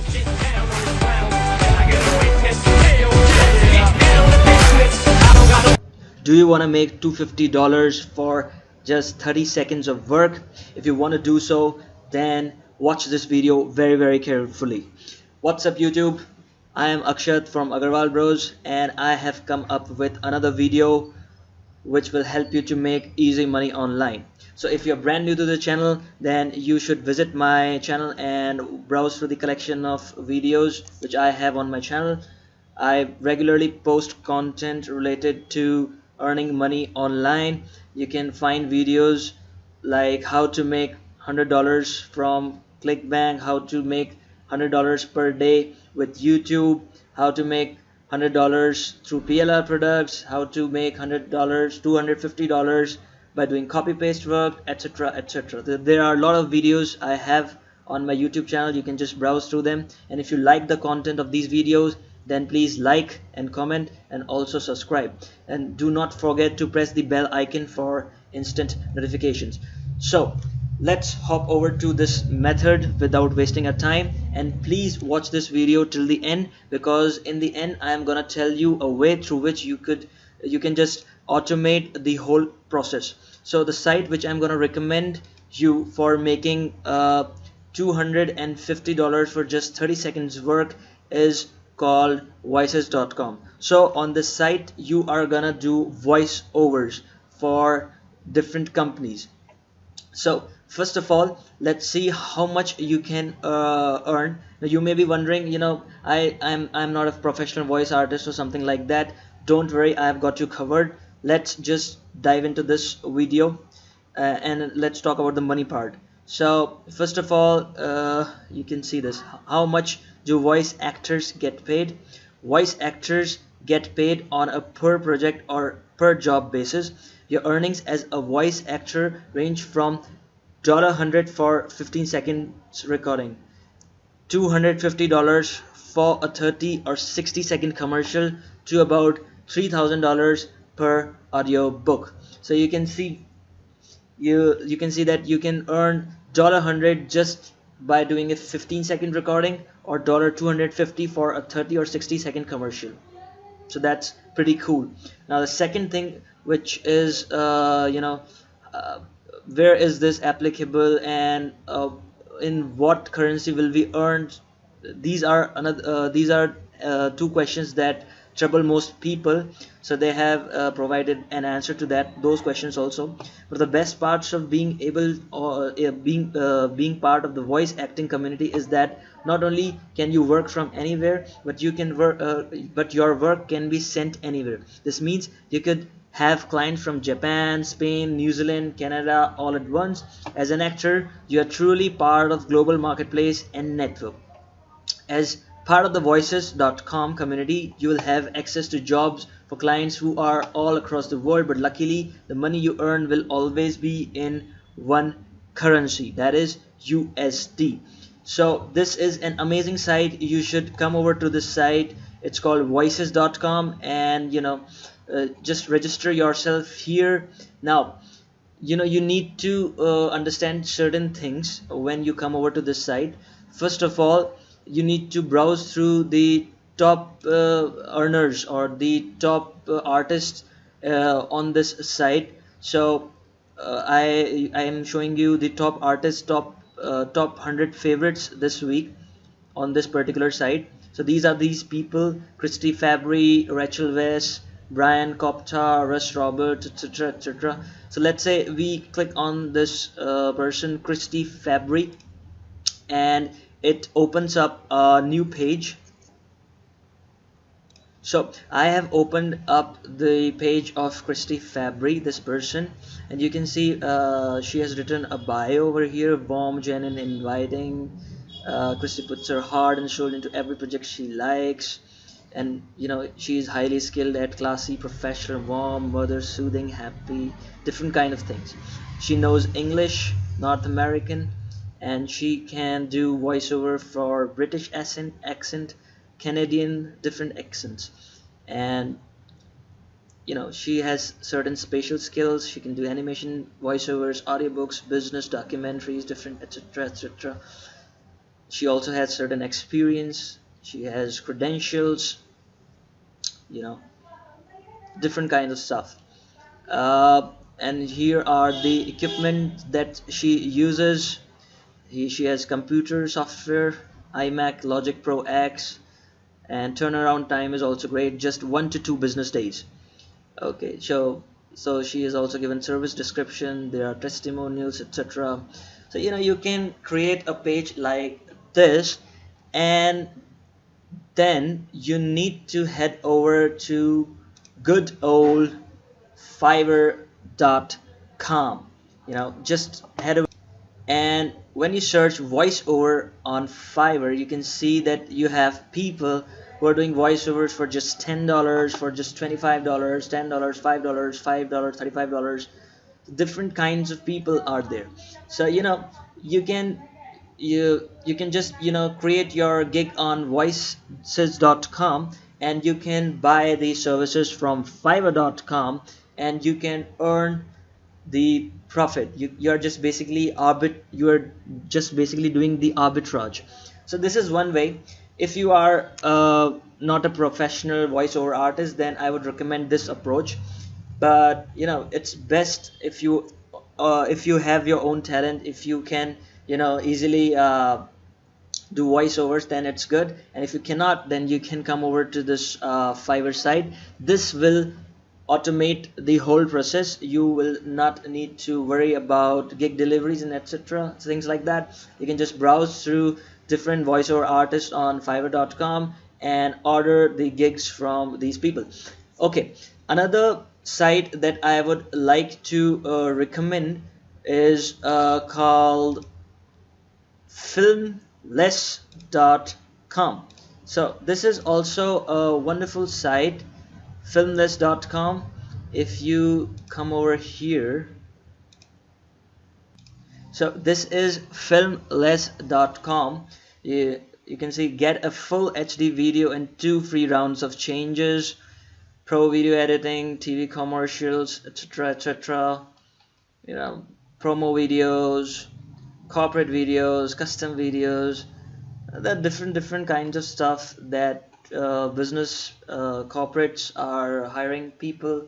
Do you want to make $250 for just 30 seconds of work? If you want to do so, then watch this video very carefully. What's up YouTube? I am Akshat from Agrawal Bros, and I have come up with another video which will help you to make easy money online. So if you're brand new to the channel, then you should visit my channel and browse through the collection of videos which I have on my channel. I regularly post content related to earning money online. You can find videos like how to make $100 from ClickBank, how to make $100 per day with YouTube, how to make $100 through PLR products, how to make $100, $250 by doing copy paste work, etc. etc. There are a lot of videos I have on my YouTube channel. You can just browse through them, and if you like the content of these videos, then please like and comment and also subscribe, and do not forget to press the bell icon for instant notifications. So let's hop over to this method without wasting our time, and please watch this video till the end, because in the end I am gonna tell you a way through which you can just automate the whole process. So the site which I'm gonna recommend you for making $250 for just 30 seconds work is called voices.com. So on this site you are gonna do voiceovers for different companies. So first of all, let's see how much you can earn. Now you may be wondering, I'm not a professional voice artist or something like that. Don't worry, I've got you covered. Let's just dive into this video and let's talk about the money part. So first of all, you can see this. How much do voice actors get paid? Voice actors get paid on a per project or per job basis. Your earnings as a voice actor range from $100 for 15 seconds recording, $250 for a 30 or 60 second commercial, to about $3,000 per audio book. So you can see that you can earn $100 just by doing a 15-second recording, or $250 for a 30 or 60 second commercial. So that's pretty cool. Now the second thing, which is where is this applicable, and in what currency will we earn? These are two questions that trouble most people, so they have provided an answer to those questions also. But the best parts of being able or being part of the voice acting community is that not only can you work from anywhere, but you can work but your work can be sent anywhere. This means you could have clients from Japan, Spain, New Zealand, Canada all at once. As an actor, you are truly part of global marketplace and network. As part of the voices.com community, you will have access to jobs for clients who are all across the world, but luckily the money you earn will always be in one currency, that is USD. So this is an amazing site. You should come over to this site. It's called voices.com, and just register yourself here. Now you need to understand certain things when you come over to this site. First of all, you need to browse through the top earners or the top artists on this site. So I am showing you the top artists, top 100 favorites this week on this particular site. So these are these people: Christy Fabry, Rachel Weisz, Brian Copta, Russ Roberts, etc. etc. So let's say we click on this person, Christy Fabry, and it opens up a new page. So I have opened up the page of Christy Fabry, this person, and you can see she has written a bio over here: warm, genuine, inviting. Christy puts her heart and soul into every project she likes, and she is highly skilled at classy, professional, warm, mother, soothing, happy, different kind of things. She knows English, North American, and she can do voiceover for British accent, Canadian, different accents, and she has certain spatial skills. She can do animation, voiceovers, audiobooks, business, documentaries, different, etc. etc. She also has certain experience, she has credentials, you know, different kinds of stuff. And here are the equipment that she uses. She has computer software, iMac Logic Pro X, and turnaround time is also great, just 1 to 2 business days. Okay, so she is also given service description, there are testimonials, etc. So you can create a page like this, and then you need to head over to good old fiverr.com. Just head over, and when you search voiceover on Fiverr, you can see that you have people who are doing voiceovers for just $10, for just $25, $10, $5, $5, $35. Different kinds of people are there. So you can you can just create your gig on voices.com, and you can buy the services from fiverr.com, and you can earn the profit. You're just basically doing the arbitrage. So this is one way. If you are not a professional voiceover artist, then I would recommend this approach. But it's best if you have your own talent, if you can easily do voiceovers, then it's good. And if you cannot, then you can come over to this Fiverr site. This will automate the whole process. You will not need to worry about gig deliveries and etc, things like that. You can just browse through different voiceover artists on fiverr.com and order the gigs from these people. Okay, another site that I would like to recommend is called filmless.com. So this is also a wonderful site, filmless.com. If you come over here, so this is filmless.com. You can see get a full HD video and 2 free rounds of changes, pro video editing, TV commercials, etc, etc, promo videos, corporate videos, custom videos. There are different kinds of stuff that business corporates are hiring people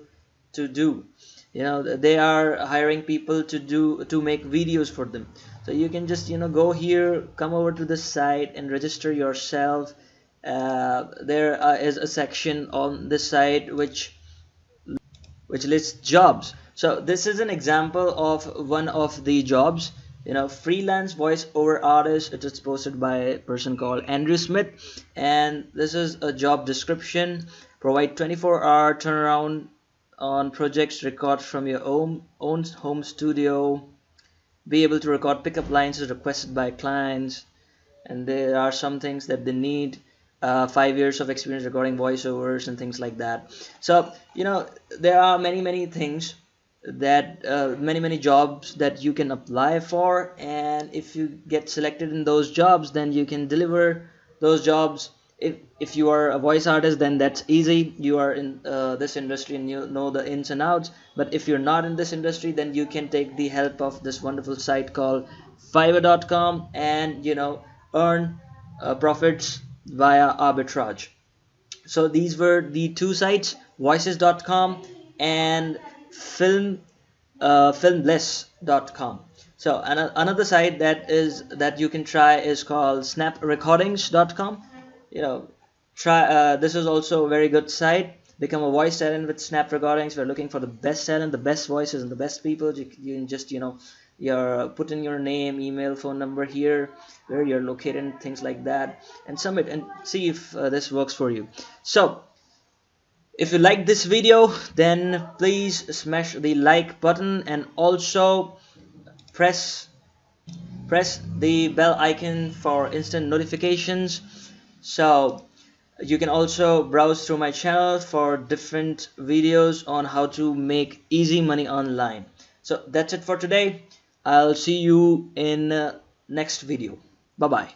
to do. They are hiring people to make videos for them. So you can just go here, come over to the site and register yourself. There is a section on this site which lists jobs. So this is an example of one of the jobs. Freelance voice over artist. It is posted by a person called Andrew Smith, and this is a job description. Provide 24-hour turnaround on projects. Record from your own home studio. Be able to record pickup lines as requested by clients, and there are some things that they need. 5 years of experience recording voiceovers and things like that. So there are many things that many jobs that you can apply for, and if you get selected in those jobs, then you can deliver those jobs. If you are a voice artist, then that's easy. You are in this industry and you know the ins and outs. But if you're not in this industry, then you can take the help of this wonderful site called fiverr.com and earn profits via arbitrage. So these were the two sites, voices.com and filmless.com. So another site that you can try is called snaprecordings.com. This is also a very good site. Become a voice talent with Snap Recordings. We're looking for the best talent, the best voices, and the best people. You can just put in your name, email, phone number here, where you're located, and things like that, and submit and see if this works for you. So if you like this video, then please smash the like button, and also press the bell icon for instant notifications. So you can also browse through my channel for different videos on how to make easy money online. So that's it for today. I'll see you in next video. Bye bye.